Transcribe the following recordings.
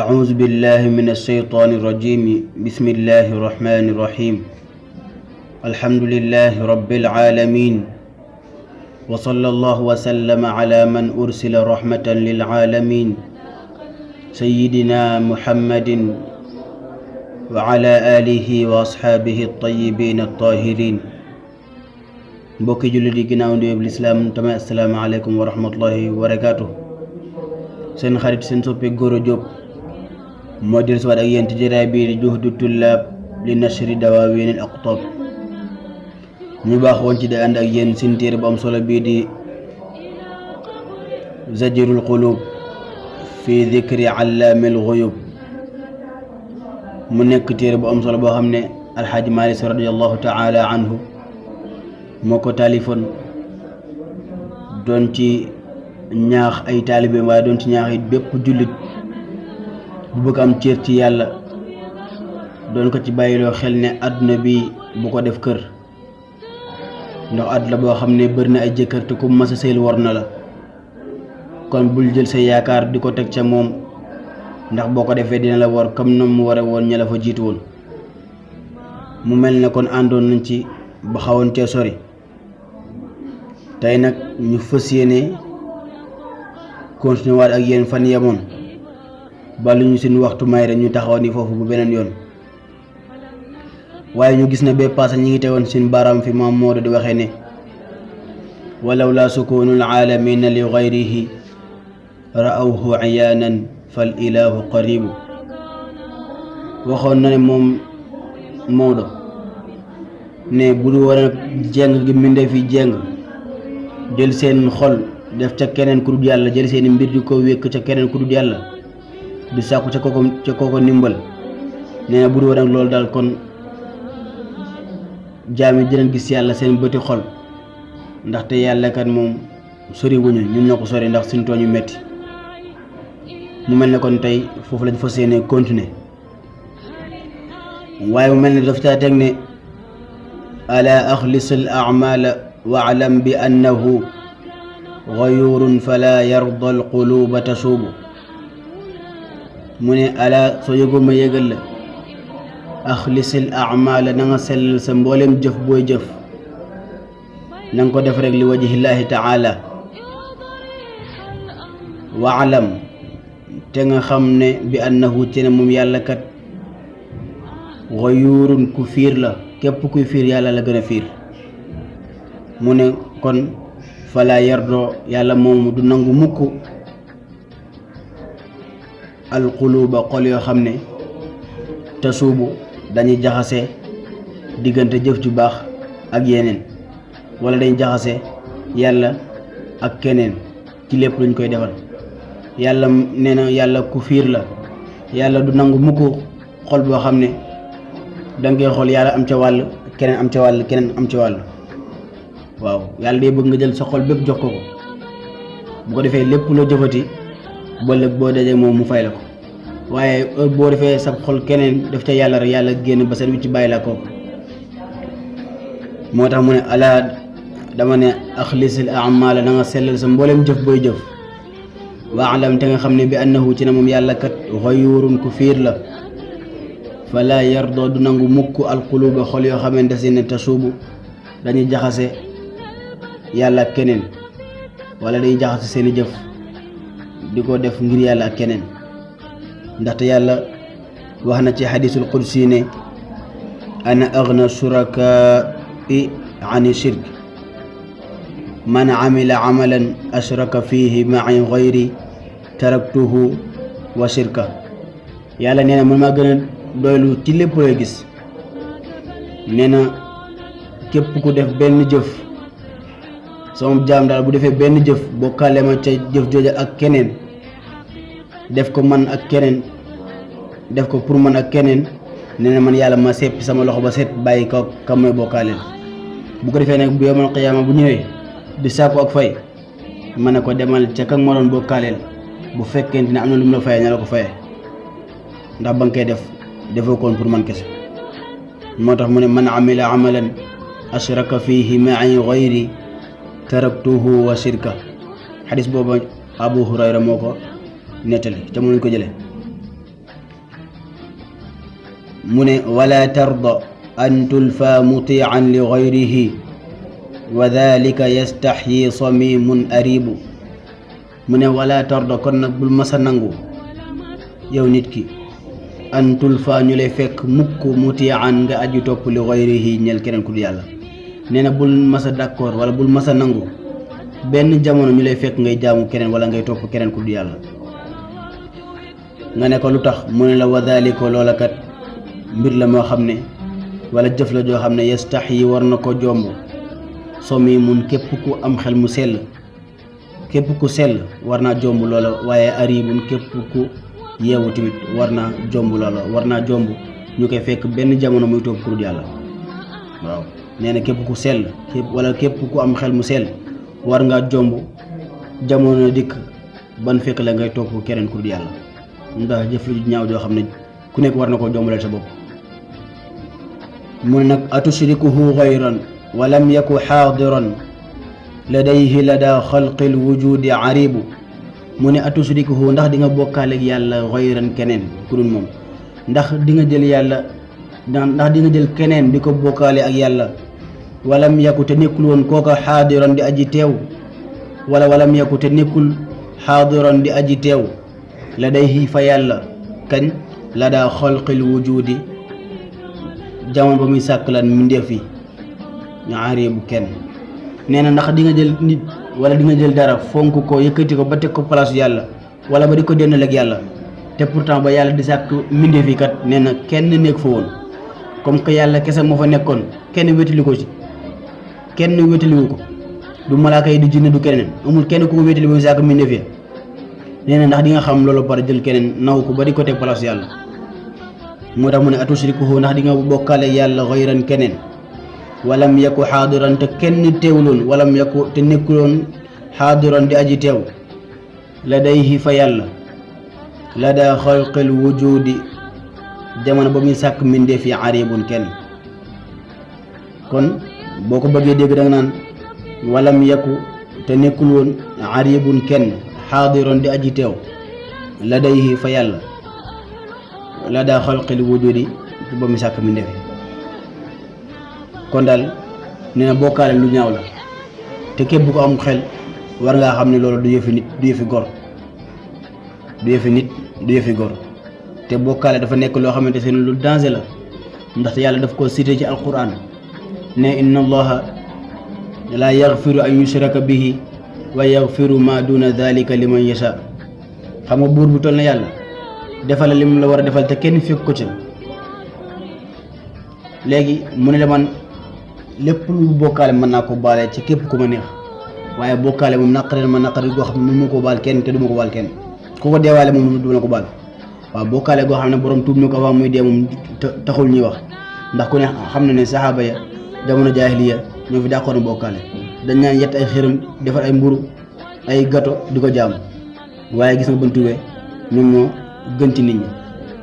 أعوذ بالله من الشيطان الرجيم بسم الله الرحمن الرحيم الحمد لله رب العالمين وصلى الله وسلم على من أرسل رحمة للعالمين سيدنا محمد وعلى آله وأصحابه الطيبين الطاهرين mbokki jullit yi ginnaaw nuyoo bi lislaam tamit asalaamaaleykum wa rahmatullahi wa barakaatu. seen xarit seen soppe Gora Diop moo del si waat ak yéen ci jataay bii di juhdu tullaab li nashri dawaawin al aqtaab. ñu baax woon ci di ànd ak yéen seen téere bu am solo bii di zajrul qulub fi dikri allaamil ghuyub. mu nekk téere bu am solo boo xam ne alxaaji Maalik Si radiyallahu taala anhu moo ko taalifoon doon ci ñaax ay taalibeem waaye doon ci ñaax it bépp jullit bu bëgg am cër ci yàlla, doon ko ci bàyyiloo xel ne àdduna bi bu ko def kër, ndax àdduna boo xam ne bëri na ay jëkkër te ku mas a sëyal war na la. kon bul jël sa yaakaar di ko teg ca moom, ndax boo ko defee dina la war comme na mu ware woon ña la fa jiitu woon. mu mel ne kon àndoon nañ ci ba xawoon cee sori. tey nag ñu fas yéene continuer waat ak yéen fan yemoon ba lu ñu seen waxtu may rek ñu taxaw ni foofu bu beneen yoon. waaye ñu gis ne bee paase ñi ngi teewoon seen baaraam fi maam Maodo di waxee ne walaw laa sukunul aalamina li gayrihi ra'awhu iyaanan fal ilahu qaribu. waxoon na ne moom Maodo ne bu du war a jeng gi mbindee fi jeng jël seen xol def ca keneen ku dul yàlla, jël seen mbir di ko wékk ca keneen ku dul yàlla, di sàkku ca kooko ndimbal. nee na bu dul woon ak loolu daal kon jaam yi dinañ gis yàlla seen bëti xol, ndaxte yàlla kat moom sori wuñu, ñun ñoo ko sori ndax suñ tooñ yu metti. mu mel ne kon tey foofu lañ fas yéene continuer. waaye mu mel ne daf caa teg ne ala axlis al a'mala waalam bi annahu gayurun fala yarda al quluba tasuubu. mu ne ala soo yëgoo ma yëgal la axlisil amala na nga sellal sa mboolem jëf booy jëf, na nga ko def rek li wajhillahi taala. waalam te nga xam ne bi annahu ci ne moom yàlla kat gayurun ku fiir la, képp kuy fiir yàlla la gën a fiir. mu ne kon fala yardoo yàlla moomu du nangu mukk alquluba xol yoo xam ne tasuubu dañuy jaxase diggante jëf ju baax ak yeneen, wala dañuy jaxase yàlla ak keneen ci lépp luñ koy defal. yàlla nee na yàlla ku fiir la, yàlla du nangu mukk xol boo xam ne danga koy xool yàlla am ca wàll, keneen am ca wàll, keneen am ca wàll. waaw yàlla day bëgg nga jël sa xol bépp jox ko bu ko defee lépp loo jëfati boole boo dajee moom mu fay la ko. waaye boo defee sa xol keneen def ca yàlla rek yàlla génn ba seen wicc bàyyi la kooku. moo tax mu ne alaa dama ne axlisil amala na nga sellal sa mboolem jëf booy jëf. waalam te nga xam ne bi annahu ci ne moom yàlla kat gayurun ku fiir la, fala yardoo du nangu mukk alquluba xol yoo xamante ne tasuubu dañuy jaxase yàlla ak keneen, wala dañuy jaxase seeni jëf di ko def ngir yàlla ak keneen. ndaxte yàlla wax na ci xadiisul qudsi ne ana agna shurakaai ani shirk man amila amalan ashraka fihi ma'i gayri taraktuhu wa shirka. yàlla nee na man maa gën a doylu ci lépp looy gis. nee na képp ku def benn jëf, sama jaam daal bu defee benn jëf bokkaale ma ca jëf jooja ak keneen, def ko man ak keneen, def ko pour man ak keneen, nee na man yàlla ma seppi sama loxo ba set bàyyi ko kam mooy bokkaaleel. bu ko defee nag bu yawmal qiyaama bu ñëwee di sàkku ak fay, ma ne ko demal ca kan ma doon bokkaaleel, bu fekkente ne am na lu mu la fayee na la ko fayee, ndax ba nga koy def defoo koon pour man kese. moo tax mu ne man amila amalan ashraka fihi ma'i gayri taraktuhu wa shirka. xadis booba Abu Hurayra moo ko nettali te mënuñ ko jëlee. mu ne wala tarda an tulfa mutian li gayrihi wa dalika yastaxyi samimun aribu mu ne wala tarda kon nag bul masa nangu yow nit ki an tulfa ñu lay fekk mukk mutian nga aju topp li gayrihi ñel keneen ku dul yàlla nee na bul masa d'accord wala bul masa nangu benn jamono ñu lay fekk ngay jaamu keneen wala ngay topp keneen ku dul yàlla nga ne ko lu tax mu ne la wa dalika loola kat mbir la moo xam ne wala jëf la joo xam ne yastaxyi war na ko jomb somi mun képp ku am xel mu sell képp ku sell war naa jomb loola waaye aribun képp ku yeewu tamit war naa jomb loola war naa jomb ñu koy fekk benn jamono muy topp ku dul yàlla waaw nee na képp ku sell képp ku am xel mu sell war ngaa jomb jamono dikk ban fekk la ngay topp keneen ku dul yàlla ndax jëf lu ñaaw joo xam ne ku nekk war na koo jombaleel sa bopp mu ne nag atushrikuhu gayran wa lam yaku xaadiran ladayhi lada xalqi lwujudi aribu mu ne atushrikuhu ndax di nga bokkaaleeg yàlla gayran keneen ku dul moom ndax di nga jël yàlla ndax di nga jël keneen di ko bokkaale ak yàlla walam yaku te nekkul woon kooka xaadiran di aji teew wala walam yaku te nekkul xaadiran di aji teew ladayhi fa yàlla kañ la daa xalqil wujudi jamono ba muy sàkk lan mbindeef yi ñaaree bu kenn nee na ndax di nga jël nit wala di nga jël dara fonk ko yëkkati ko ba teg ko place yàlla wala ba di ko dendaleeg yàlla te pourtant ba yàlla di sàkk mbindeef yi kat nee na kenn nekk fa woon comme que yàlla kese moo fa nekkoon kenn wétali ko ci kenn wétaliwu ko du malaaka yi du jinne du keneen amul kenn ku ko wétali ba muy sàkk mbindeef yi nee na ndax di nga xam loolu pare jël keneen naw ko ba di ko teg place yàlla moo tax mu ne atushrikuhu ndax di nga bokkaale yàlla gayran keneen walam yaku xaadiran te kenn teewloon walam yaku te nekkuloon xaadiran di aji teew ladayhi fa yàlla la daa xalqil wujudi jamono ba muy sàkk mbindeef yi aribun kenn kon boo ko bëggee dégg da nga naan walam yaku te nekkul woon aribun kenn xaadiron di aji teew ladayhi fa yàlla la daa xalqil wujudi ba mu sàkk mbindeef yi kon daal nee na bokkaale lu ñaaw la te képp bu ko am xel war ngaa xam ne loolu du yëfi nit du yëfi gor du yëfi nit du yëfi gor te bokkaale dafa nekk loo xamante ne lu danger la ndaxte yàlla daf ko cité ci alquran ne inna allaha la yaxfiru an yushraka bihi wa yaxfiru ma duna dalika liman yasha xam nga buur bu toll na yàlla defal la lim la war a defal te kenn fekk ko ca léegi mu ne la man lépp lu bokkaale mën naa ko baale ci képp ku ma neex waaye bokkaale moom naqareen ma naqari goo xam ne mënu ma ko baal kenn te du ma ko baal kenn ku ko deewaale moom du ma ko baal waaw bokkaale goo xam ne borom tuub na ko avant muy dee moom taxul ñuy wax ndax ku ne xam na ne saxaaba ya jamono jaahiliya ñoo fi dàqoon bokkaale dañ naan yett ay xërëm defar ay mburu ay gato di ko jaam waaye gis nga bën tuubee ñoom ñoo gën ci nit ñi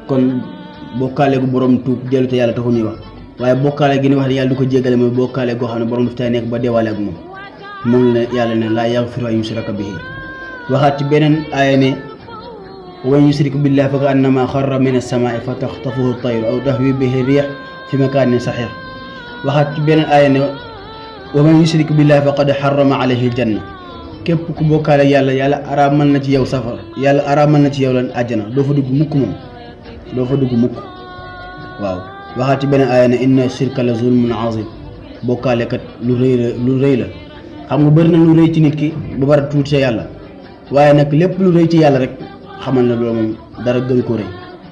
kon bokkaale gu borom tuub dellu te yàlla taxul ñuy wax waaye bokkaale gi ni wax ne yàlla du ko jéggale mooy bokkaale goo xam ne borom daf tay nekk ba deewaale ak moom la yàlla ne laa yaxfiru an yushraka bihi waxaat ci beneen aaya ne wa man yushrik billahi fa annama xarra min as-samaa'i fa taxtafuhu at-tayru aw tahwi bihi riix fi makaanin saxiix waxaat ci beneen aaya ne wa man yushrik billahi faqad xarama alayhi aljanna képp ku bokkaale yàlla yàlla araamal na ci yow safara yàlla araamal na ci yow lan àjjana doo fa dugg mukk moom doo fa dugg mukk waaw waxaat ci beneen aaya ne inna shirka la zulmun azim bokkaale kat lu rëy la xam nga bëri na lu rëy ci nit ki ba bara tuuti ca yàlla waaye nag lépp lu rëy ci yàlla rek xamal na loolu moom dara gën ko rëy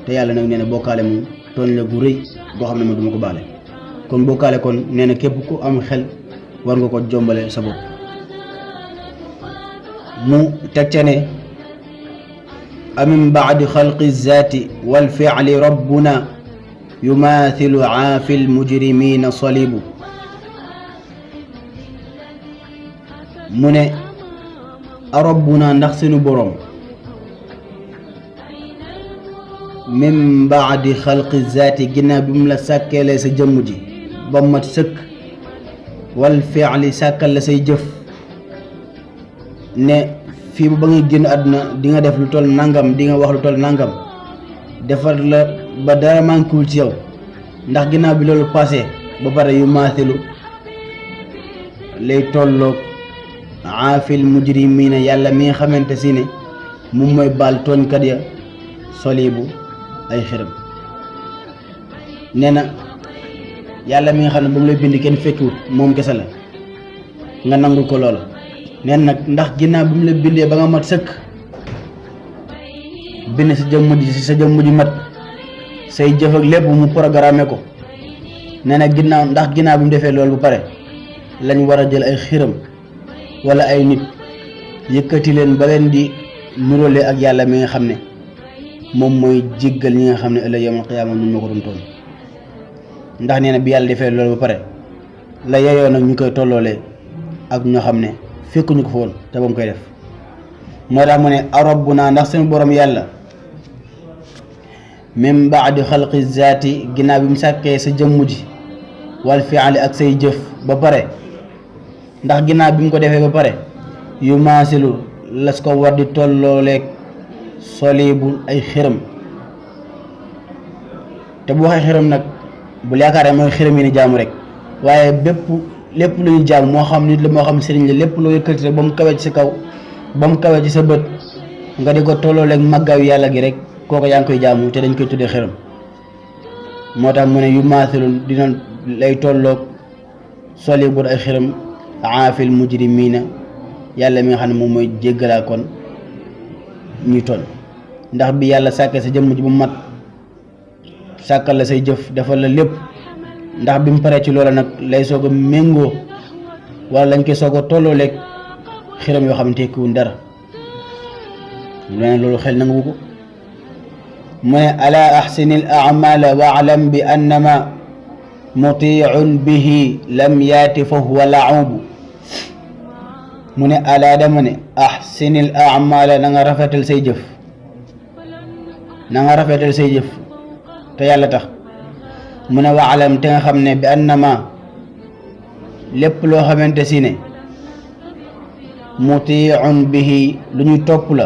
te yàlla nag nee na bokkaale moom tooñ la gu rëy boo xam ne ma duma ko baale kon bokkaale kon nee na képp ku am xel war nga ko jombale sa bopp mu teg ca ne amin baadi xalqi zaati wal fi'li rabbuna yumaathilu aafi lmujrimina salibu mu ne a rabbuna ndax sunu boroom min baadi xalqi zaati ginnaaw bi mu la sàkkeele sa jëmm ji ba mat sëkk wal fi'li sàkkal la say jëf ne fii ba ngay génn àdduna di nga def lu toll nangam di nga wax lu toll nangam defar la ba dara manquewul ci yow ndax ginnaaw bi loolu passé ba pare yu maathilu lay tolloog aafil mujrimiina yàlla mi nga xamante si ne moom mooy baal tooñkat ya solibu ay xiram. nee na yàlla mi nga xam ne ba mu lay bind kenn fekkiwut moom kese la nga nangul ko loola. neen nag ndax ginnaaw bi mu la bindee ba nga mat sëkk bind sa jëmm ji si sa jëmm ji mat say jëf ak lépp mu programmé ko. nee na ndax ginnaaw bi mu defee loolu bu pare lañ war a jël ay xiram wala ay nit yëkkati leen ba leen di nuróole ak yàlla mi nga xam ne moom mooy jéggal ñi nga xam ne ëllëg yawmal qiyaama ñu ñoo ko doon tooñ. ndax nee na bi yàlla defee loolu ba pare la yeyoo nag ñu koy tolloolee ak ñoo xam ne fekkuñu ko fa woon te ba mu koy def. moo tax mu ne arabbuna ndax seen borom yàlla min baadi xalqi zaati ginnaaw bi mu sàkkee sa jëmm ji wal fi'ali ak say jëf ba pare ndax ginnaaw bi mu ko defee ba pare yu maasilu las ko war di tollooleeg solibu ay xiram. te bu waxee xiram nag bu yaakaaree mooy xiram yi ni jaamu rek waaye lépp lu ñu jaamu moo xam nit la moo xam sëriñ la lépp loo yëkkati rek ba mu kawee ci sa kaw ba mu kawee ci sa bët nga di ko tollooleeg màggaayu yàlla gi rek kooku yaa ngi koy jaamu te dañ koy tuddee xiram. moo tax mu ne yu maathilu dina lay tolloog solibu ay xiram aafil mujrimiina yàlla mi nga xam ne moom mooy jéggalaa kon ñuy toll. ndax bi yàlla sàkkee sa jëmm ji bu mat sàkkal la say jëf defal la lépp ndax bi mu paree ci loola nag lay soog a méngoo wala lañ koy soog a tolloo leeg xiram yoo xam ne tekkiwuñ dara leneen loolu xel nangu ko. mu ne ala axsini al amala wa alam bi annama mutiicun bihi lam yaati fa huwa laubu. mu ne alaa dama ne axsinil amala na nga rafetal say jëf na nga rafetal say jëf te yàlla tax. mu ne waalam te nga xam ne bi annama lépp loo xamante si ne mutiicun bihi lu ñuy topp la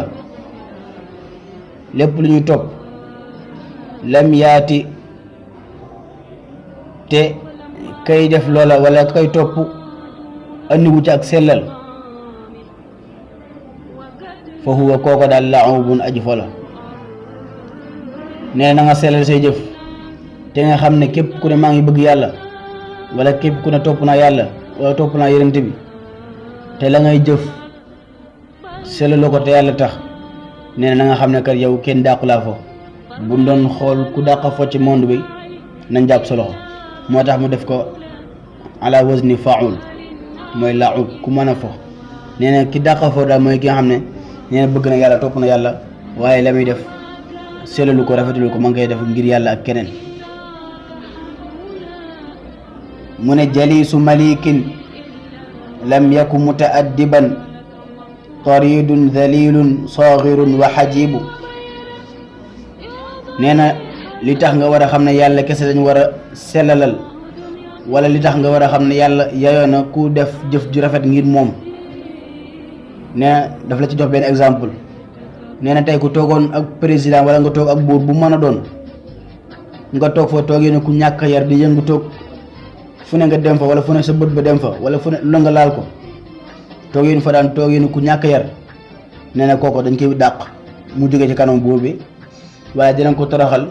lépp lu ñuy topp lam yaati te kay def loola wala kay topp andiwu ci ak sellal fa huwa kooko daal laubun aji fo la. nee na nga sellal say jëf te nga xam ne képp ku ne maa ngi bëgg yàlla wala képp ku ne topp naa yàlla wala topp naa yonent bi te la ngay jëf sellalu ko te yàlla tax nee na nga xam ne kat yow kenn dàqu laa fo. bu doon xool ku dàq fo ci monde bi nañ jàpp sa loxo. moo tax mu def ko ala wazni faul mooy laub ku mën a fo. nee na ki dàq fo daal mooy ki nga xam ne nee na bëgg na yàlla topp na yàlla waaye la muy def sellalu ko rafetalu ko ma ngi koy def ngir yàlla ak keneen. mu ne jalisu malikin lam yaku mutaaddiban taridun dhalilun saghirun wa hajibu. nee na li tax nga war a xam ne yàlla kese lañ war a sellalal wala li tax nga war a xam ne yàlla yayoo na ku def jëf ju rafet ngir moom. nee na daf la ci jox benn exemple. nee na tey ku toogoon ak président wala nga toog ak buur bu mën a doon nga toog fa toogee ne ku ñàkk yar di yëngu toog fu ne nga dem fa wala fu ne sa bët ba dem fa wala fu ne lu nga laal ko toogee fa daan toogee ne ku ñàkk yar. nee na kooku dañ koy dàq mu jóge ci kanam buur bi waaye dinañ ko toroxal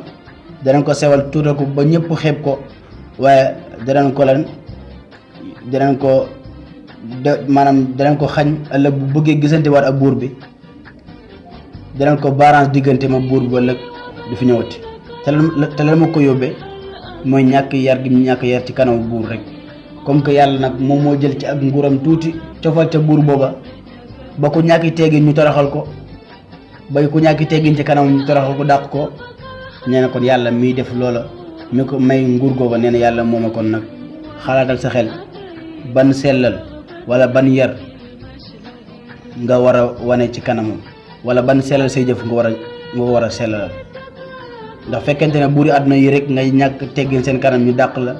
danañ ko sewal tuutal ko ba ñëpp xeeb ko waaye danañ ko xañ ëllëg bu bëggee gisante waat ak buur bi danañ ko barrage diggante ma buur bi ëllëg du fi ñëwati. te la ma ko yóbbee mooy ñàkk yar gi ñu ñàkk yar ci kanam buur rek. comme que yàlla nag moom moo jël ci ak nguuram tuuti cofal ca buur booba ba ku ñàkki teggin ñu toroxal ko ba ku ñàkki teggin ci kanam ñu toroxal ko dàq ko. nee na kon yàlla miy def loola mi ko may nguur googa nee na yàlla mooma kon nag xalaatal sa xel ban sellal wala ban yar nga war a wane ci kanamam wala ban sellal say jëf nga war a sellalal. ndax fekkente ne buuri àdduna yi rek ngay ñàkk teggin seen kanam ñu dàq la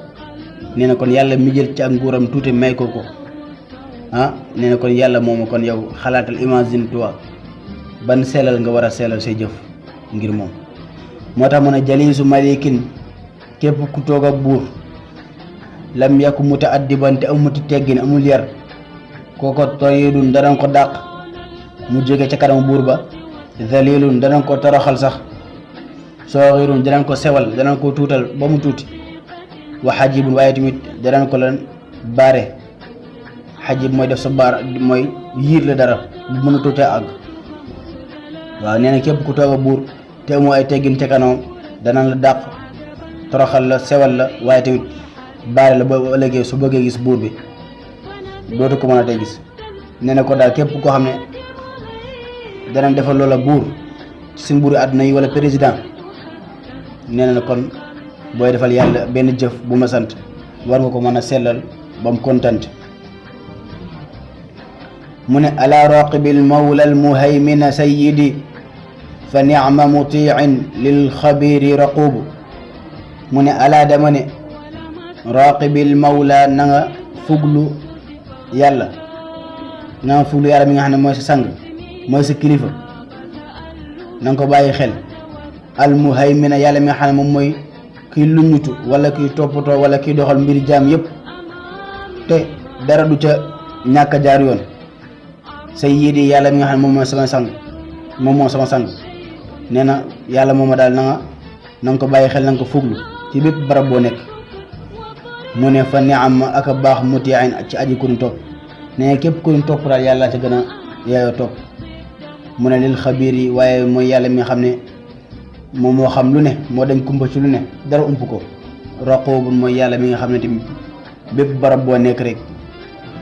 nee na kon yàlla mi jël ci ak nguuram tuuti may ko nee na kon yàlla mooma kon yow xalaatal imagine toi ban sellal nga war a sellal say jëf ngir moom. moo tax mu ne jalisu malikin képp ku toog ak buur lam yakku mutaaddiban te amuti teggin amul yar kooko toyidun danañ ko dàq mu jóge ca kanam buur ba zalilun danañ ko toroxal sax soxirun danañ ko sewal danañ ko tuutal ba mu tuuti wa xajibun waaye tamit danañ ko lan baare xajib mooy def sa baar mooy yiir la dara bu mën a tuuti àgg waaw nee na képp ku toog a buur te amoo ay teggin ca kanam danañ la dàq toroxal la sewal la waaye tamit baare la ba ëllëgee su bëggee gis buur bi dootu ko mën a tey gis nee na ko daal képp koo xam ne danañ defal loola buur ci suñ buuri àdduna yi wala président nee na kon booy defal yàlla benn jëf bu ma sant war nga ko mën a sellal ba mu kontante mu ne ala raqibil mawla al muhaymina sayyidi fa ni'ma muti'in lil xabiri raqubu mu ne ala dama ne raqibil mawla na nga fuglu yàlla na nga fuglu yàlla mi nga xam ne mooy sa sang mooy sa kilifa na nga ko bàyyi xel al muhaymina yàlla mi nga xam ne moom mooy kiy luñutu wala kiy toppatoo wala kiy doxal mbiri jaam yépp te dara du ca ñàkk a jaar yoon sayyidi yàlla mi nga xam ne moom mooy sama sang moom moo sama sang nee na yàlla mooma daal na nga ko bàyyi xel na nga ko fuglu ci bépp barab boo nekk mu ne fa ni'am ak a baax muti'in ci aji ku ñu topp nee na képp ku ñu topp daal yàlla ca gën a yaayoo topp mu ne lil xabiir yi waaye mooy yàlla mi nga xam ne moom moo xam lu ne moo dañ kumpa ci lu ne dara ump ko raqoobun mooy yàlla mi nga xam ne tamit bépp barab boo nekk rek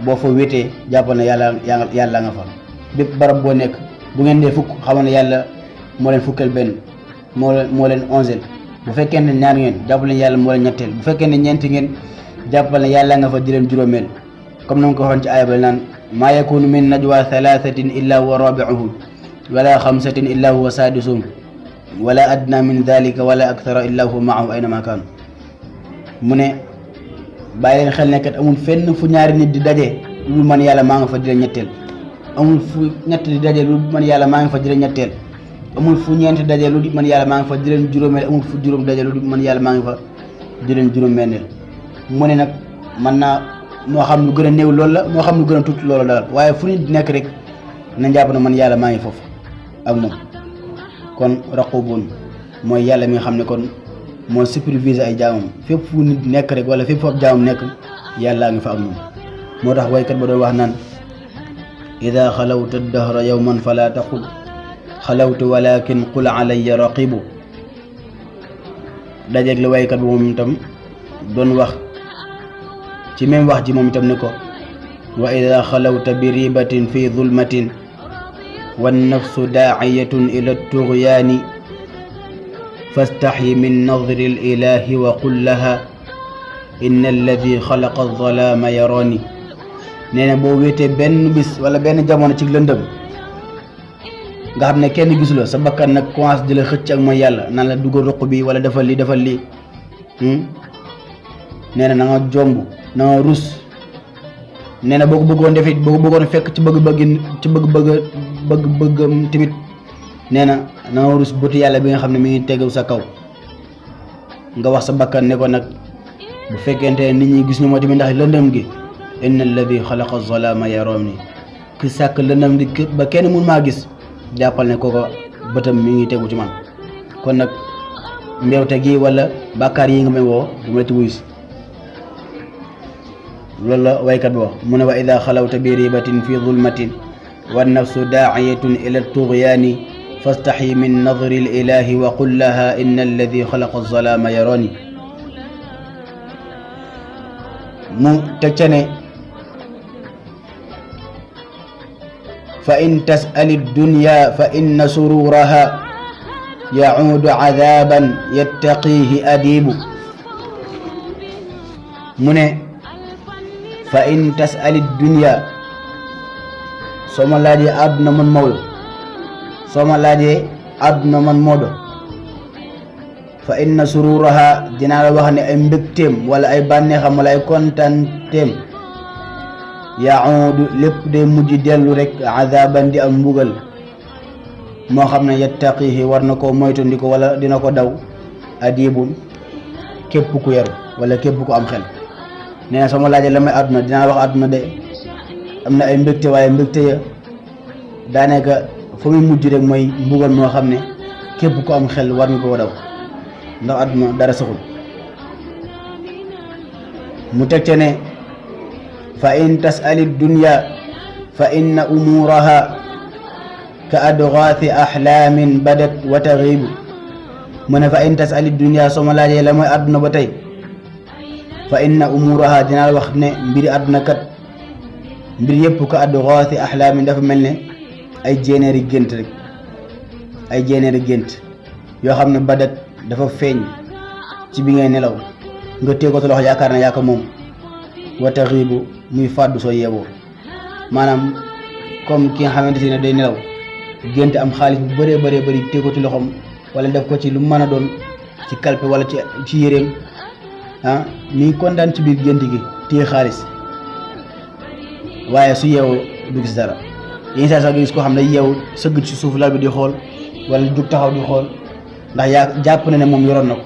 boo fa wéetee jàppal ne yàlla nga fa bépp barab boo nekk bu ngeen dee fukk xamal ne yàlla moo leen fukkal benn moo leen onzeel bu fekkee ne ñaar ngeen jàppal ne yàlla moo leen ñetteel bu fekkee ne ñeenti ngeen jàppal ne yàlla nga fa di leen juróomeel comme na nga ko waxoon ci aaya ba naan maa yakunu min najwa thalathatin illa huwa rabi'uhum wala xamsatin illa huwa sadisuhum wala adna min dhalika wala akthara illa huwa ma'ahum aynama kaanu mu ne bàyyi leen xel ne kat amul fenn fu ñaari nit di daje lu man yàlla maa nga fa di leen ñetteel amul fu ñett di daje lu man yàlla maa nga fa di leen ñetteel amul fu ñeent daje lu man yàlla maa nga fa di leen juróomeel amul fu juróom daje lu man yàlla maa nga fa di leen juróom-benneel mu ne nag man naa moo xam lu gën a néew loolu la moo xam lu gën a tuuti loolu daal waaye fu nit nekk rek na jàpp na man yàlla maa ngi foofu ak moom kon raqubun mooy yàlla mi nga xam ne kon moo superviser ay jaamam fépp fu nit nekk rek wala fépp fu ab jaamam nekk yàllaa ngi fa ak moom moo tax waykat ba doon wax naan ida xalawta dahra yawman fala taqul xalawtu walakin qul alayya raqibu dajeeg la waykat ba moom itam doon wax ci même wax ji moom itam ne ko wa ida xalawta bi ribatin fi zulmatin wannafsu daaciyatun ila tughyaani fastaxyi min nadri alilahi wa qul laha inna alladi xalaqa alzalaama yarooni nee na boo wéetee benn bis wala benn jamono ci lëndëm nga xam ne kenn gisu la sa bakkan nag commencé di la xëcc ak mooy yàlla naan la dugal ruq bi wala defal lii nee na nga jomb na nga rus nee na boo ko bëggoon def it boo ko bëggoon fekk ci bëgg-bëggam tamit nee na nga rus bëtu yàlla bi nga xam ne mi ngi tegu sa kaw nga wax sa bakkan ne ko nag bu fekkente ne nit ñi gis ñu moo tamit ndax lëndëm gi inna alladi xalaqa zalaama yarooni ki sàkk lëndëm gi ba kenn mun maa gis jàppal ne kooko bëtam mi ngi tegu ci man kon nag mbewte gi wala bàkkaar yi nga may woo du ma la ci wuyu si loolu la waykat bi wax mu ne wa ida xalawta bi ribatin fi zulmatin wa nafsu daaciyatun ila tughyaani fastaxyi min nadri alilahi wa qul laha inna alladi xalaqa alzalaama yarooni mu teg ca ne fa in tasali dunya fa inna sururaha yacuudu cadaaban yattaqiihi adiibu mu ne fa in tasali dunya soo ma laajee àdduna man Maodo soo ma laajee àdduna man Maodo fa inna sururaha dinaa la wax ne ay mbégteem wala ay bànneexam wala ay kontaanteem yacuudu lépp day mujj dellu rek cadaaban di am mbugal moo xam ne yattaqihi war na koo moytandiko wala dina ko daw adibun képp ku yaru wala képp ku am xel. nee na soo ma laajee la may àdduna dinaa wax àdduna de am na ay mbégte waaye mbégte ya daanaka fa muy mujj rek mooy mbugal moo xam ne képp ku am xel war nga koo daw ndax àdduna dara saxul. mu teg ca ne fa in tasali dunya fa inna umuraha ka adgaathi ahlaamin badat wa taxiibu. mu ne fa in tasali dunya soo ma laajee la mooy àdduna ba tey fa inna umuraha dinaa la wax ne mbiri àdduna kat mbir yëpp ka adgaathi ahlaamin dafa mel ne ay jéenéeri gént rek ay jéenéeri gént yoo xam ne badat dafa feeñ ci bi ngay nelaw nga téye ko sa loxo yaakaar na yaa ko moom wa taxiibu muy fàddu soo yeewoo. maanaam comme ki nga xamante ne day nelaw gént am xaalis bu bëree bëri téye ko ci loxoom wala def ko ci lu mën a doon ci kalpe wala ci yéreem mi kontaan ci biir gént gi téye xaalis waaye su yeewoo du gis dara. yenn saa sax nga gis koo xam ne yeewu sëgg ci suuf lal bi di xool wala jug taxaw di xool ndax yaa jàpp na ne moom yoroon na ko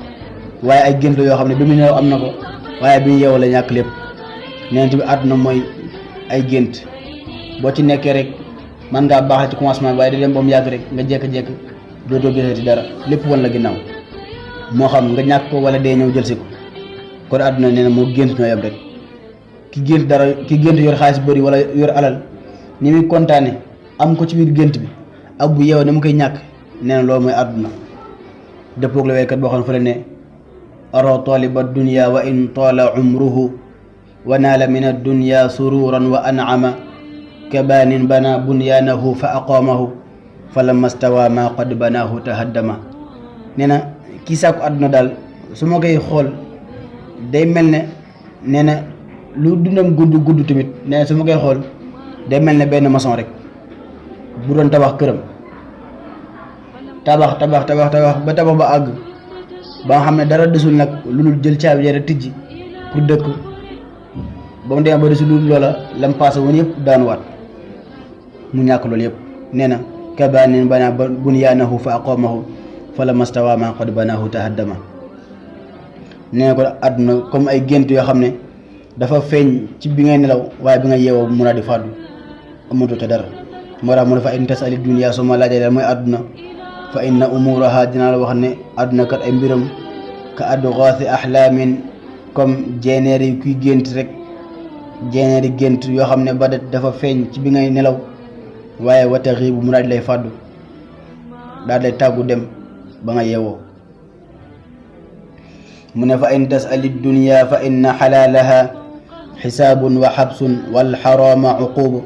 waaye ay gént yoo xam ne bi mu nelaw am na ko waaye bi ñu yeewoo la ñàkk lépp. neen bi àdduna mooy ay gént boo ci nekkee rek man ngaa baaxal ci commencement bi waaye di dem ba mu yàgg rek nga jékki-jékki dootoo gisati dara lépp wan la ginnaaw moo xam nga ñàkk ko wala dee ñëw jël si ko. kon àdduna nee na moo gént ñoo yem rek ki gént dara ki gént yor xaalis bëri wala yor alal ni muy kontaane am ko ci biir gént bi ak bu yeew ni mu koy ñàkk nee na loolu mooy àdduna. dëppoog la waykat boo xam ne fa la ne ara taliba dunya wa in taala umruhu wa naala min addunya sururan wa an'ama kabaanin bana bunyaanahu fa aqaamahu fa lamma stawa ma qad banaahu tahaddama. nee na kii sàkku àdduna daal su ma koy xool day mel ne nee na lu dundam gudd tamit nee na su ma koy xool day mel ne benn maçon rek bu doon tabax këram tabax ba tabax ba àgg ba nga xam ne dara desul nag lu dul jël caabi ja rek tijji pour dëkk ba mu demee ba desul lu loola lam paase woon yëpp daanuwaat mu ñàkk loolu yëpp. nee na kabaanin banaa bunyaanahu fa aqaamahu fa lamma stawaa maa qad banaahu tahaddama. nee na ko àdduna comme ay gént yoo xam ne dafa feeñ ci bi ngay nelaw waaye bi nga yeewoo mun a di fàddu amatoo ca dara. moo tax mu ne fa in tasali dunya soo ma laajee daal mooy àdduna fa inna umuraha dinaa la wax ne àdduna kat ay mbiram ka adgaathi ahlaamin comme jéenéer yi kuy gént rek jéenéeri gént yoo xam ne badat dafa feeñ ci bi ngay nelaw waaye wa taxiibu mu daal di lay fàddu daal di lay tàggu dem ba nga yeewoo. mu ne fa in tasali dunya fa inna xalaalaha xisaabun wa xabsun wal xaraama uquubu.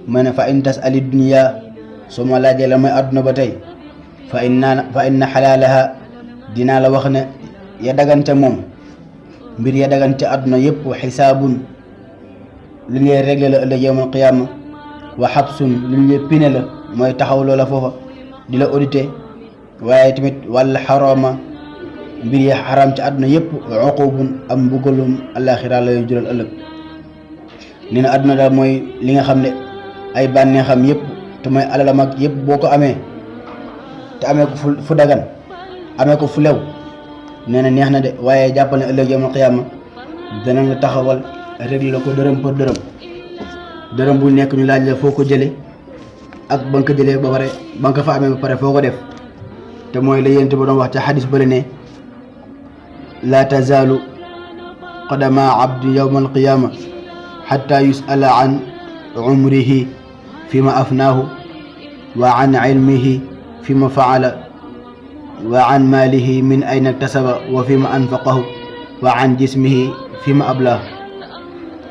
mu ne fa in tasali dunya soo ma laajee la mooy àdduna ba tey fa inna xalaalaha dinaa la wax ne ya dagante moom mbir ya dagante àdduna yëpp xisaabun lu ñuy réglé la ëllëg yawmal qiyaama wa xabsun lu ñuy pine la mooy taxaw loola foofa di la audité waaye tamit wal xaraama mbir yi xaram ci àdduna yëpp uqubun am mbugalum àllaaxira la yu jural ëllëg. nee na àdduna daal mooy li nga xam ne ay bànneexam yëpp te mooy alalam ak yëpp boo ko amee te amee ko fu dagan amee ko fu lew nee na neex na de waaye jàppal ne ëllëg yawmal qiyaama dana la taxawal réglé la ko dërëm par dërëm bu nekk ñu laaj la foo ko jëlee ak ba nga ko jëlee ba pare ba nga ko fa amee ba pare foo ko def te mooy la yénte ba doon wax ca xadis bële ne laa tazaalu qadama abdi yawmal qiyaama xatta yusala an umrihi fi ma afnaahu wa an ilmihi fi ma faala wa an maalihi min ayna iktasaba wa fi ma anfaqahu wa an jismihi fi ma ablaahu.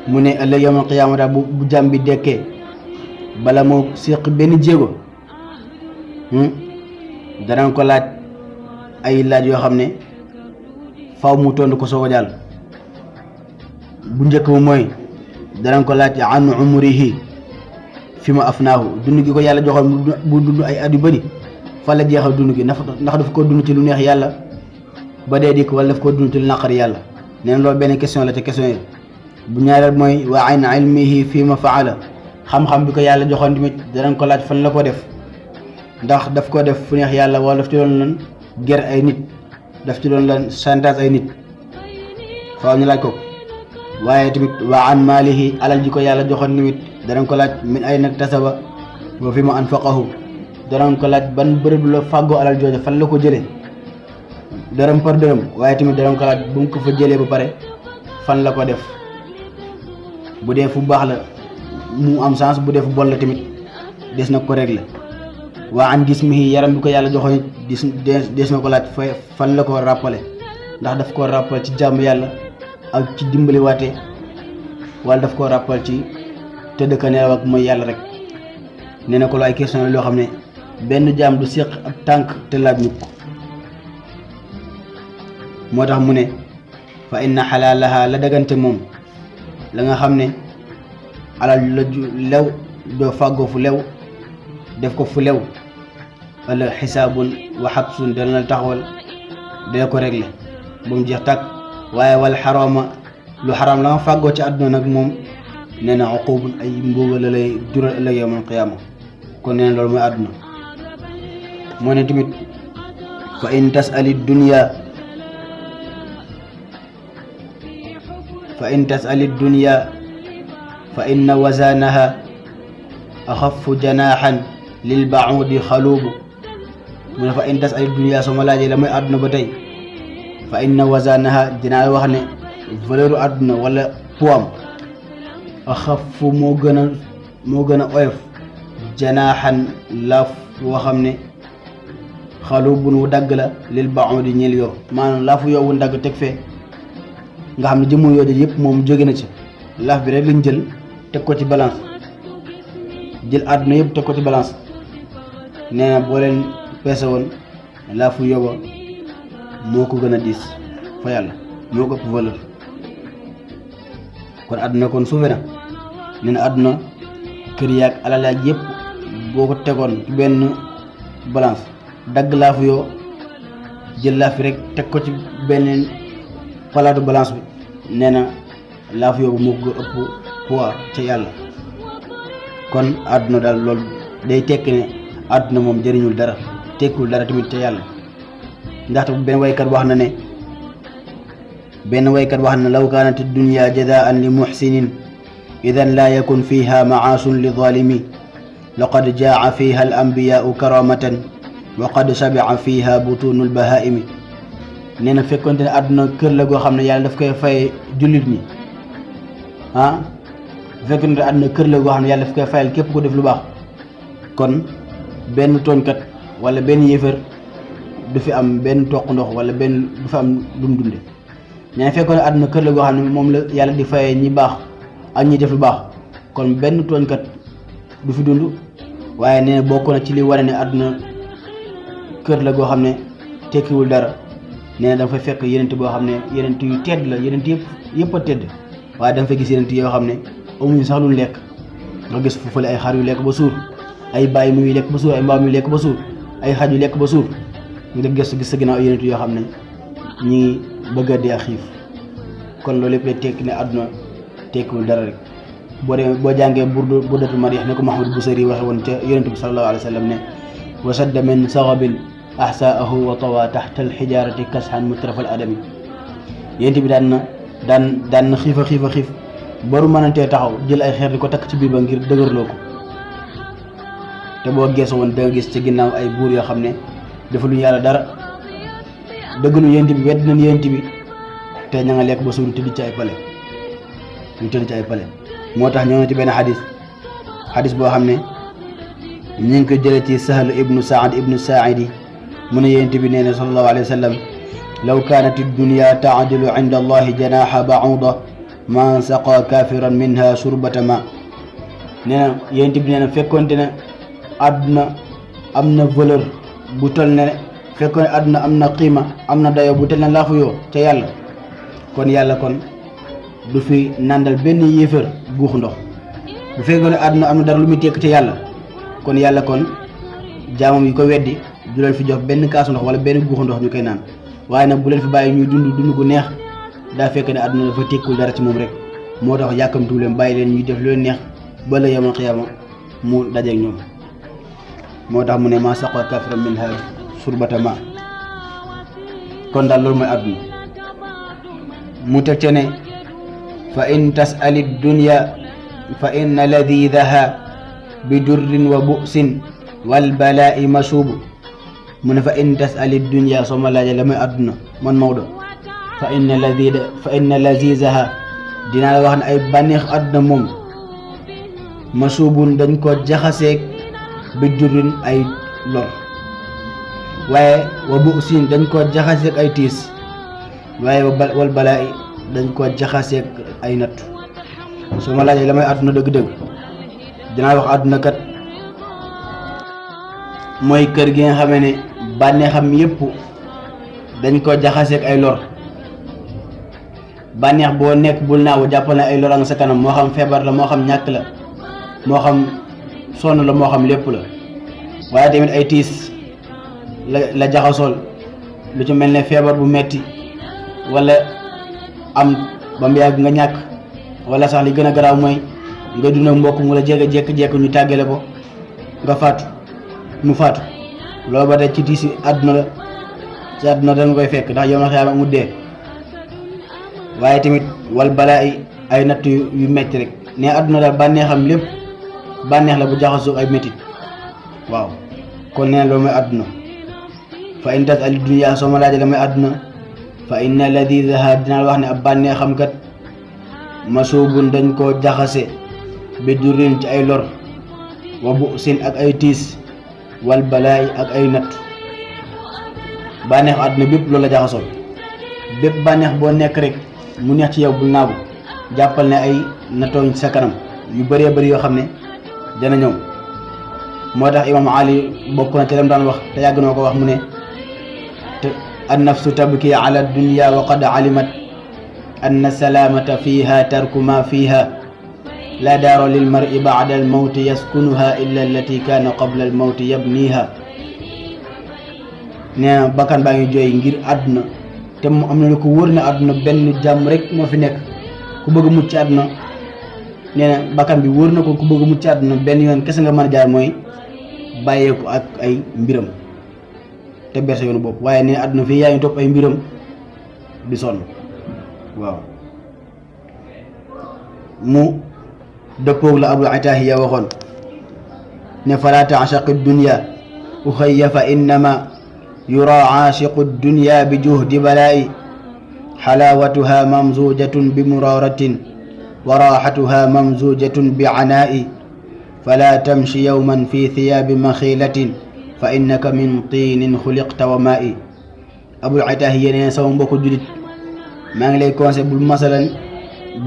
mu ne ëllëg yawmal qiyaama daal bu jàmm bi dekkee bala moo séq benn jéego danañ ko laaj ay laaj yoo xam ne faw mu tontu ko soog a jàll. bu njëkk bu mooy danañ ko laaj an umrihi fi ma afnaahu dund gi ko yàlla joxoon bu dund ay at yu bëri fa la jeexal dund gi ndax daf ko dund ci lu neex yàlla ba dee dikk wala daf ko dund ci lu naqari yàlla. nee na loolu benn question la ca question yi. bu ñaareel mooy wa an ilmihi fi ma faala xam-xam bi ko yàlla joxoon tamit danañ ko laaj fan la ko def ndax daf ko def fu neex yàlla wala daf ci doon lan ger ay nit daf ci doon lan chantage ay nit faaw ñu laaj ko. waaye tamit wa an maalihi alal ji ko yàlla joxoon tamit danañ ko laaj min ay nag tasaba wa fi ma anfaqahu danañ ko laaj ban bërëb la fàggoo alal jooja fan la ko jëlee dërëm par dërëm. waaye tamit danañ ko laaj bu mu ko fa jëlee ba pare fan la ko def, bu dee fu baax la mu am sens, bu dee fu bon la tamit des na ko régler. waa an jismihi yaram bi ko yàlla joxoon des na ko laaj fan la ko rappelé, ndax daf ko rappel ci jàmm yàlla ak ci dimbali waate, wala daf ko rappel ci tëdd ka nelaw ak mooy yàlla rek. nee na ko lu ay question loo xam ne benn jaam du séq ab tànk te laaj ñu ko. moo tax mu ne fa inna xalaalaha la dagante moom la nga xam ne alal la ju lew doo fàggoo fu lew def ko fu lew wala xisaabun wa xabsun dana la taxawal dana ko régler ba mu jeex tàkk. waaye wal xaraama lu xaraam la nga fàggoo ci àdduna nag moom nee na uqubun ay mbugal la lay jural ëllëg yawmal qiyaama. kon nee na loolu mooy àdduna. moo ne tamit fa in tasali dunya fa inna wazanaha axafu janaaxan lil baudi xaluubu. mu ne fa in tasali dunya soo ma laajee la mooy àdduna ba tey fa inna wazanaha dinaa wax ne valeur àdduna wala poids axafu moo gën a oyof janaaxan laaf woo xam ne xalubun wu dagg la lil baudi ñeel yoo, maanaam laafu yoo wu dagg teg fee nga xam ne jëmm yooju yëpp moom jóge na ci laaf bi rek lañ jël teg ko ci balance, jël àdduna yëpp teg ko ci balance. nee na boo leen peese woon laafu yoba moo ko gën a diis fa yàlla, moo ko ëpp valeur. kon àdduna kon suufe na. nee na àdduna kër yaag alal yaag yëpp boo ko tegoon ci benn balance dagg laafu yoo jël laaf bi rek teg ko ci benn palaatu balance bi, nee na laafu yoo moo ko ëpp poids ca yàlla. kon àdduna daal loolu day tekki ne àdduna moom jëriñul dara, tekkul dara tamit ca yàlla. ndaxte benn waykat wax na law kaanat dunya jazaan li muxsinin idan laa yakun fiha macaasun li zalimi laqad jaaca fiha al anbiyaau karamatan wa qad shabica fiha butunu lbahaimi. nee na fekkonte ne àdduna kër la goo xam ne yàlla daf koy fay jullit ñi fekkonte ne àdduna kër la goo xam ne yàlla daf koy fayal képp ko def lu baax, kon benn tooñkat wala benn yéefar du fi am benn toq ndox wala benn du fi am lu mu dunde. ñaa fekkoon ne àdduna kër la goo xam ne moom la yàlla di fayee ñi baax ak ñi def lu baax, kon benn tooñkat du fi dund. waaye nee na bokk na ci li wane ne àdduna kër la goo xam ne tekkiwul dara. nee na da nga fay fekk yenent boo xam ne yenent yu tedd la, yenent yëpp a tedd, waaye da nga fay gis yenent yoo xam ne amuñu sax luñ lekk. nga gis fu fële ay xar yu lekk ba suur, ay bàyyi muy lekk ba suur, ay mbaam yu lekk ba suur, ay xaj yu lekk ba suur. nga gëstu gis sa ginnaaw ay yenent yoo xam ne ñi bëgg a dee xiif. kon loolu yëpp lay tekki ne àdduna tekkiwul dara rek. boo jàngee burdatul madih ne ko Mahmoud Busiri waxe woon ca yonent bi sallallahu alayhi wa sallam ne wa sadda min saxabin ahsaahu wa tawa taxta alxijaarati kashan mutrafal adami. yonent bi daan na xiif a xiif baru mënantee taxaw jël ay xeer di ko takk ci biir ba ngir dëgërloo ko. te boo geesoo woon da nga gis ci ginnaaw ay buur yoo xam ne defaluñu yàlla dara, dëggalu yonent bi wedd nañ yonent bi te ña nga lekk ba suur tëdd ci ay pale moo tax ñëw na ci benn xadis boo xam ne ñu ngi ko jële ci Sahl ibnu Saa'idi mu ne yonent bi nee na sallallahu alayhi wa sallam law kaanat ad-dunya taadilu inda allahi janaha ba'uda ma saqa kafiran minha surbata ma. nee na yonent bi nee na fekkonte ne àdduna am na valeur bu toll ne fekkoon ne àdduna am na qiima am na dayo bu toll ne laafu yoo ca yàlla, kon yàlla kon du fi nandal benn yéefar guux ndox. bu fekkoon ne àdduna am na dara lu muy tekk ca yàlla, kon yàlla kon jaamam yi ko weddi du leen fi jox benn kaasu ndox wala benn guuxu ndox ñu koy naan. waaye nag bu leen fi bàyyi ñuy dund gu neex, daa fekk ne àdduna dafa tekkul dara ci moom rek. moo tax yàkkamtu leen, bàyyi leen ñuy def lu leen neex ba la yawmal qiyaama mu dajeeg ñoom. moo tax mu ne maa saqa kafiran minha surbata ma. kon daal loolu mooy àdduna. mu teg ca ne fa in tas'ali dunya fa inna ladidaha bi durrin wa bu'sin wal balaa'i mashubu mu ne fa in tas'ali dunya soo ma laajee la muy àdduna man Maodo fa inna lazizaha dinaa la wax ne ay bànneex àdduna moom masubun dañ ko jaxaseeg bi durrin ay lor waaye wa bu'sin dañ ko jaxaseeg ay tiis waaye wal balaa'i dañ ko jaxaseeg ay nattu soo ma laajee la may àdduna dëgg-dëgg dinaa wax àdduna kat mooy kër gi nga xamee ne bànneexam yépp dañ ko jaxaseeg ay lor bànneex boo nekk bul naaw jàppal ne ay lor nga sa kanam moo xam feebar la moo xam ñàkk la moo xam sonn la moo xam lépp la waaye tamit ay tiis la jaxasool lu ci mel ne feebar bu metti wala am ba mu yàgg nga ñàkk wala sax li gën a garaaw mooy nga dund ak mbokk mu la jékki-jékki ñu tàggale ko nga faatu mu faatu loolu ba tey ci tiisi àdduna la ci àdduna danga koy fekk ndax yow na xeyaam mu dee waaye tamit wal balaa ay natt yu metti rek ne àdduna daal bànneexam lépp bànneex la bu jaxasoo ay métit waaw kon nee loolu mooy àdduna fa in tas'ali dunya soo ma laajee la mooy àdduna fa inna ladidaha dinaa wax ne ab bànneexam kat masubun dañ koo jaxase bi durrin ci ay lor wa bu'sin ak ay tiis wal balaay ak ay natt bànneex àdduna bépp loolu la jaxasoo bépp bànneex boo nekk rek mu neex ci yow bul naagu jàppal ne ay nattooñ sa kanam yu bëree bëri yoo xam ne dana ñëw moo tax imam Ali bokk na ci lam daan wax te yàgg noo ko wax mu ne te an nafsu tabki ala dunya wa qad alimat anna salaamata fiha tarku ma fiha la daaro lil mar'i ba'da al mawti yaskunuha illa allati kaana qabla al mawti yabniha nee na bakkan baa ngi jooy ngir àdduna te mu am na lu ko wóor ne àdduna benn jàmm rek moo fi nekk ku bëgg mucc ci àdduna nee na bakkan bi wóor na ko ku bëgg mucc ci àdduna benn yoon kese nga mën a jaar mooy bàyyeeku ak ay mbiram te ber sa yoonu bopp waaye nee àdduna fii yaa ngi topp ay mbiram di sonn waaw mu dëppoog la Abul Atahiya waxoon ne fala ta'shaqi dunya uxayya fa innama yura aashiqu dunya bi juhdi balaa'i xalaawatuha mamzujatun bi muraratin wa raaxatuha mamzujatun bi anaa'i fala tamshi yawman fi thiyaabi maxilatin fa innaka min tiinin xuliqta wa maa'i Abul Atahiya nee sama mbokku julit maa ngi lay conseil bul masalan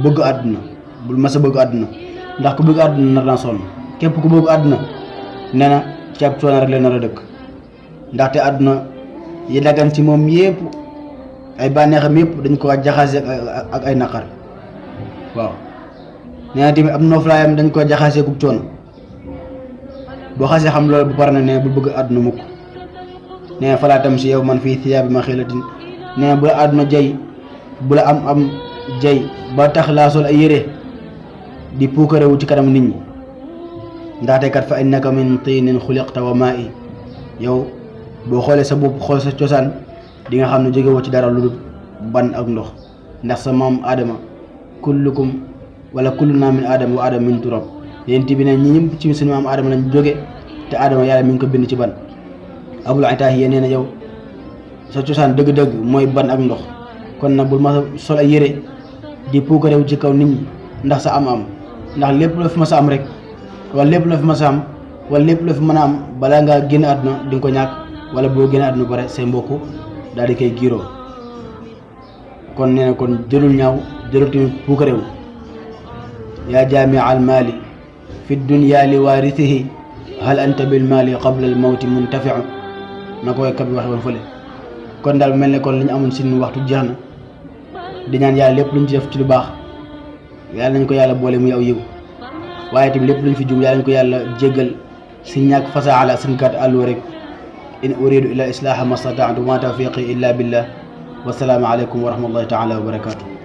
bëgg àdduna bul masa bëgg àdduna ndax ku bëgg àdduna nar naa sonn képp ku bëgg àdduna nee na ceeb coono rek la nar a dëkk ndaxte àdduna yi dagan ci moom yépp ay bànneexam yépp dañ ko jaxase ak ay naqar waaw nee na tamit am noflaayam dañ ko jaxase ku coono boo xasee xam loolu bu pare na ne bu bëgg àdduna mukk nee na falaa tamshi yawman fii thiyaabi maxilatin nee na bu la àdduna jay bu la am jay ba tax laa sol ay yére di puukarewu ci kanam nit ñi ndaxte kat fa innaka min tiinin xuliqta wa maa'i yow boo xoolee sa bopp xool sa cosaan di nga xam ne jógewoo ci dara lu dul ban ak ndox ndax sa maam aadama kullukum wala kulluna min aadama wa aadama min turab yéen bi ne ñi ñëpp ci suñu maam aadama lañ jóge te aadama yàlla mi ngi ko bind ci ban Abul Atahiya nee na yow sa cosaan dëgg-dëgg mooy ban ak ndox kon nag bul ma sol ay yére di puukarewu ci kaw nit ñi ndax sa am ndax lépp loo fi ma sa am rek wala lépp loo fi ma sa am wala lépp loo fi mën a am balaa ngaa génn àdduna di nga ko ñàkk wala boo génn àdduna bare say mbokk daal di koy giiroo kon nee na kon jërul ñaaw jërul tamit puukarewu yaa jaami al maali fi dunya li waarithihi hal anta bil maali qabla al mawti muntafiu na koy kat bi waxe woon fële kon daal mel ne kon li ñu amoon suñu waxtu jeex na di ñaan yàlla lépp luñ ci def ci lu baax yàlla nañ ko yàlla boole muy aw yiw waaye tamit lépp luñ fi jum yàlla nañ ko yàlla jéggal si ñàkk fasaa ala suñ kat àllu rek in uridu illa islaaha ma stata'tu ma tawfiqi illa billah wasalaamu aleykum wa rahmatullahi taala wa barakatuh